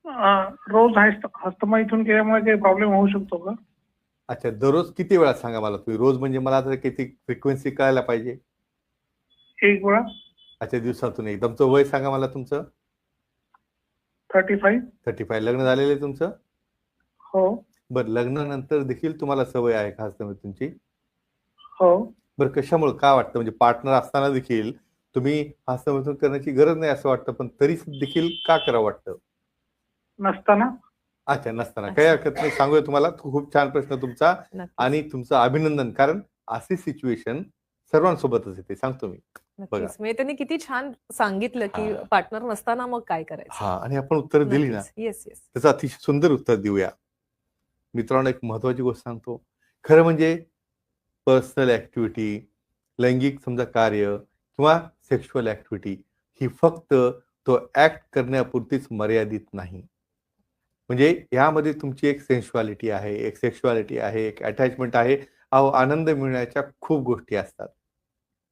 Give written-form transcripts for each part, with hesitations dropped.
रोज हस्तमैथून केल्यामुळे काही प्रॉब्लेम होऊ शकतो का? अच्छा, दररोज किती वेळा सांगा मला तुम्ही? रोज म्हणजे मला आता किती फ्रिक्वेन्सी कळायला पाहिजे. एक वेळा. अच्छा, दिवसातून एकदा. तुमचं वय सांगा मला तुमचं. 35. 35. लग्न झालेलं आहे तुमचं? हो. बरं, लग्नानंतर देखील तुम्हाला सवय आहे का हस्तमैथूनची? हो. बरं, कशामुळे का वाटतं? म्हणजे पार्टनर असताना देखील तुम्ही हस्तमैथून करण्याची गरज नाही असं वाटतं, पण तरी देखील का करावं वाटतं? नसताना. अच्छा, नसताना. काही हरकत नाही, सांगूया तुम्हाला. खूप छान प्रश्न तुमचा आणि तुमचं अभिनंदन, कारण अशी सिच्युएशन सर्वांसोबतच येते, सांगतो मी. बघा. नक्कीच. म्हणजे त्यांनी किती छान सांगितलं की पार्टनर नसताना मग काय करायचं. आणि आपण उत्तर दिली ना, येस येस. त्याचं अतिशय सुंदर उत्तर देऊया. मित्रांनो, एक महत्वाची गोष्ट सांगतो. खरं म्हणजे पर्सनल ऍक्टिव्हिटी, लैंगिक समजा कार्य किंवा सेक्शुअल ऍक्टिव्हिटी ही फक्त तो ऍक्ट करण्यापुरतीच मर्यादित नाही. म्हणजे यामध्ये तुमची एक सेन्शुअलिटी आहे, एक सेक्शुअलिटी आहे, एक अटॅचमेंट आहे. आनंद मिळण्याच्या खूप गोष्टी असतात.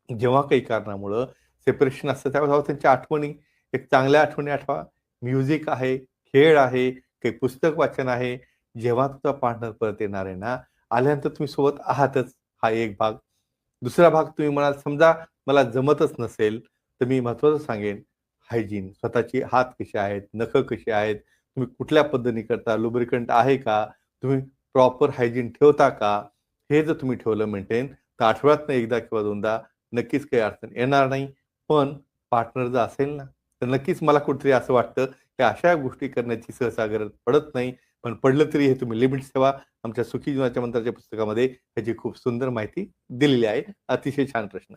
जेव्हा काही कारणामुळं सेपरेशन असतं त्यावेळेस त्यांच्या आठवणी, एक चांगल्या आठवणी आठवा. म्युझिक आहे, खेळ आहे, काही पुस्तक वाचन आहे. जेव्हा तुमचा पार्टनर परत येणार आहे ना, आल्यानंतर तुम्ही सोबत आहातच, हा एक भाग. दुसरा भाग तुम्ही म्हणाल समजा मला जमतच नसेल, तर मी महत्त्वाचं सांगेन, हायजीन. स्वतःचे हात कसे आहेत, नखं कशी आहेत, तुम्ही कुठल्या पद्धतीने करता, लुब्रिकंट आहे का, तुम्ही प्रॉपर हायजीन ठेवता का, हे जर तुम्ही ठेवलं मेंटेन, तर आठवड्यातनं एकदा किंवा दोनदा नक्कीच काही अडचण येणार नाही. पण पार्टनर जर असेल ना, तर नक्कीच मला कुठेतरी असं वाटतं की अशा गोष्टी करण्याची सहसा गरज पडत नाही. पण पडलं तरी हे तुम्ही लिमिट्स ठेवा. आमच्या सुखी जीवनाच्या मंत्राच्या पुस्तकामध्ये ह्याची खूप सुंदर माहिती दिलेली आहे. अतिशय छान प्रश्न.